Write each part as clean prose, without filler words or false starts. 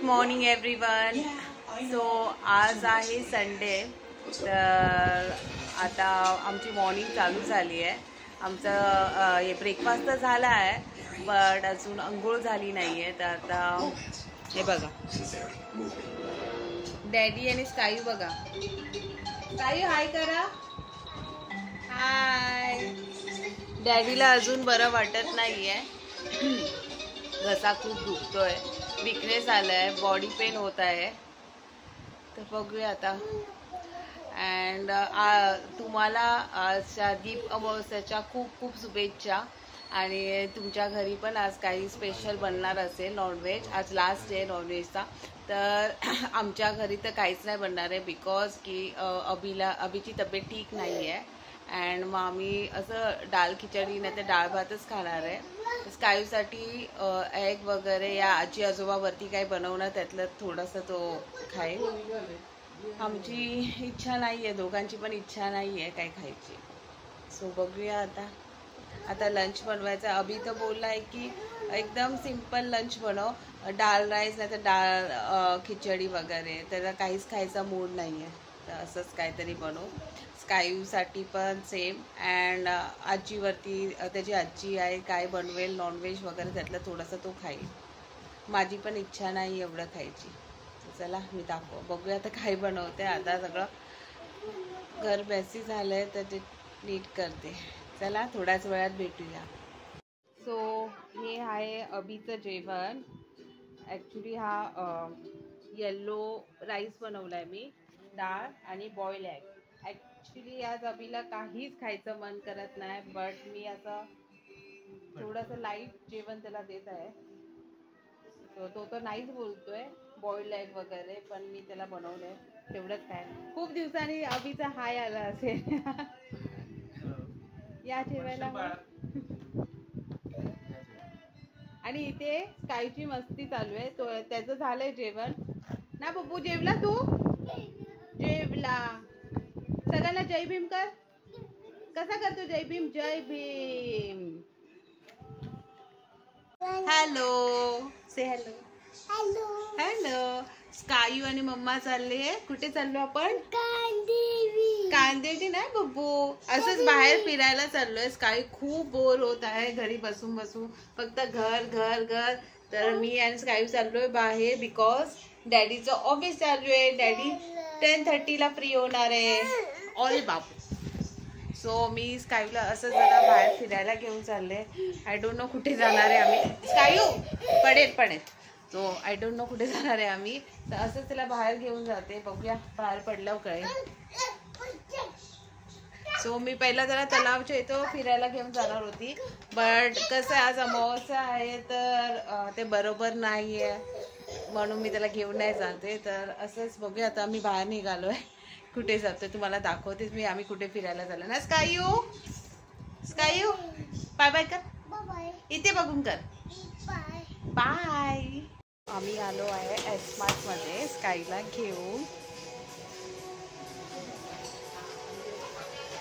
Morning everyone. So आज आहे Sunday, तर आता आमची मॉर्निंग चालू झाली आहे. आमचं हे ब्रेकफास्ट तर झाला आहे, बट अजून अंघोळ झाली नाही आहे. तर आता हे बघा, डॅडी आणि स्कायू बघा. स्कायू हाय करा. हाय. डॅडीला अजून बरं वाटत नाही आहे, घसा खूप दुखतोय, विकनेस आलाय, बॉडी पेन होत आहे. तर बघूया आता. अँड तुम्हाला आजच्या दीप अमावस्याच्या खूप खूप शुभेच्छा. आणि तुमच्या घरी पण आज काही स्पेशल बनणार असेल नॉनव्हेज. आज लास्ट डे नॉनव्हेजचा. तर आमच्या घरी तर काहीच नाही बनणार आहे, बिकॉज की अभिची तब्येत ठीक नाही आहे. अँड मग आम्ही असं डाळ खिचडी नाही तर डाळ भातच खाणार आहे. स्कायूसाठी एग वगैरे या आजी आजोबावरती काही बनवणं, त्यातलं थोडंसं तो खाईल. आमची इच्छा नाही आहे, दोघांची पण इच्छा नाही आहे काय खायची. सो बघूया आता लंच बनवायचं. अभि तर बोलला आहे की एकदम सिम्पल लंच बनव, डाळ राईस नाही तर डाळ खिचडी वगैरे. त्याला काहीच खायचा मूड नाही आहे, तर असंच काहीतरी बनव. स्कायूसाठी पण सेम. अँड आजीवरती त्याची आजी आहे, काय बनवेल नॉनव्हेज वगैरे त्यातलं थोडंसं तो खाईल. माझी पण इच्छा नाही एवढं खायची. चला मी बघूया आता काय बनवते. आता सगळं घर बेसी झालं आहे, तर ते नीट करते. चला थोड्याच वेळात भेटूया. सो हे आहे अभिचं जेवण. ॲक्च्युली हा येल्लो राईस बनवला आहे मी, डाळ आणि बॉईल एग. ॲक्च्युली आज अभिला काहीच खायचं मन करत नाही, बट मी असं थोडंसं लाईट जेवण त्याला देत आहे. तो तर नाहीच बोलतोय बॉइल्ड एग वगैरे, पण मी त्याला बनवलंय तेवढंच काय. खूप दिवसांनी अभिचा हाय आला असेल. या जेवायला. आणि इथे स्कायची मस्ती चालू आहे. तो त्याचं झालंय जेवण ना. बब्बू जेवला तू? जेवला. सगळ्यांना जय भीम कर. कसा करतो जय भीम? जय भीम. हॅलो से हॅलो. Hello hello. स्कायू आणि मम्मा चालले. कुठे चाललो आपण? कांदेवी नाही बब्बू, असंच बाहेर फिरायला चाललोय. स्कायू खूप बोर होत आहे घरी बसून बसून, फक्त घर घर घर. तर मी आणि स्कायू चाललोय बाहेर, बिकॉज डॅडीचं ऑफिस चालू आहे. डॅडी 10:30ला फ्री होणार आहे. ऑल बापू. सो मी स्कायूला असं जरा बाहेर फिरायला घेऊन चालले. आय डोंट नो कुठे जाणार आहे आम्ही. स्कायू पडेल. सो आय डोंट नो कुठे जाणार आहे आम्ही, तर असंच त्याला बाहेर घेऊन जाते. बघूया बाहेर पडल्यावर कळेल. सो मी पहिला जरा तलावच्या इथं फिरायला घेऊन जाणार होती, बट कसं आज अमावस्या आहे तर ते बरोबर नाही आहे, म्हणून मी त्याला घेऊन नाही जाते. तर असंच बघूया आता. आम्ही बाहेर निघालो आहे, कुठे जातोय तुम्हाला दाखवतेच मी. आम्ही कुठे फिरायला चाललो ना. स्कायू बाय बाय कर. इथे बघून कर बाय. आम्ही आलो आहे एस्मार्ट मध्ये स्कायला घेऊन.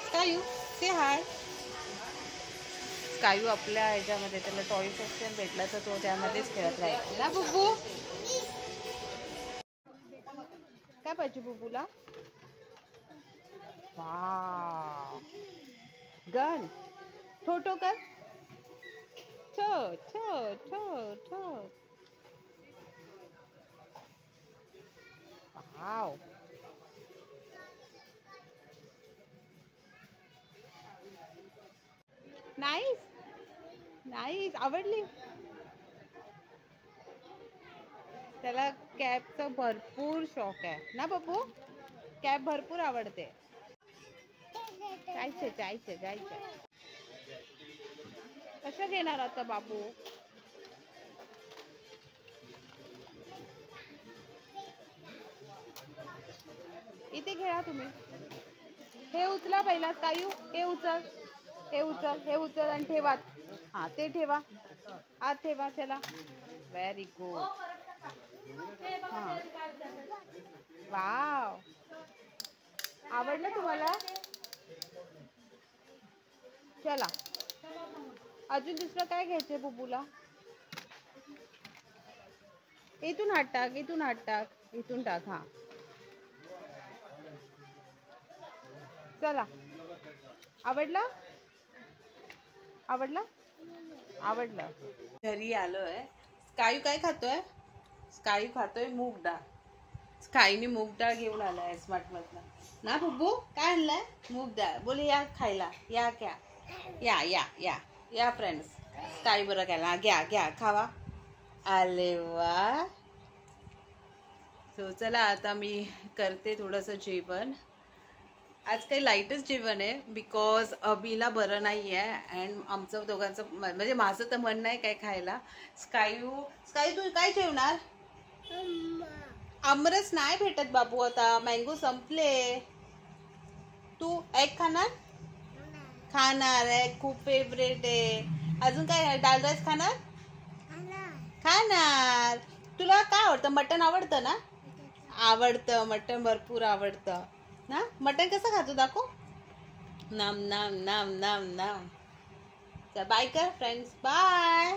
स्कायू से हाय. स्कायू आपल्या ह्याच्यामध्ये त्याला टॉय सेक्शन भेटला तर तो त्यामध्येच खेळत राहील ना. बुब्बू काय पाहिजे बुब्बूला? Wow gun. ठो कर. ठो. वाव. नाईस आवडली. त्याला कॅबचा भरपूर शौक आहे ना बब्बू. कॅब भरपूर आवडते. जायचं. कसं घेणार आता बाबू? इथे खेळा तुम्ही. हे उचला पहिला स्कायू. हे उचल आणि ठेवा. हा ते ठेवा, आत ठेवा. चला व्हेरी गुड. वाव आवडलं तुम्हाला? चला अजून दुसरं काय घ्यायचंय बुबूला? इथून हात टाक, इथून हात टाक, इथून टाक. हा चला. आवडलं? आवडलं? आवडलं. घरी आलोय. स्कायू काय खातोय? स्कायू खातोय मूग डाळ. स्काईने मूग डाळ घेऊन आलाय स्मार्ट मधनं ना. बुब्बू काय आणलंय? मूग डाळ. बोले या खायला. या क्या या या या या फ्रेंड्स. स्काई बरं घ्यायला. घ्या घ्या खावा. आले वा. सो चला आता मी करते थोडंसं जेवण. आज काही लाईटच जेवण आहे बिकॉज अभिला बरं नाही आहे अँड आमचं दोघांचं म्हणजे माझं तर मन नाही काय खायला. स्कायू तू काय जेवणार? आमरस नाही भेटत बाबू आता. मँगो संपले. तू एग खाणार? खाणार. एग खूप फेवरेट आहे. अजून काय दाल राईस खाणार? खाणार. तुला काय आवडतं? मटण आवडतं ना? आवडतं. मटण भरपूर आवडतं ना. मटण कसं खातो दाखव. नाम नाम नाम नाम नाम. बाय कर फ्रेंड्स. बाय.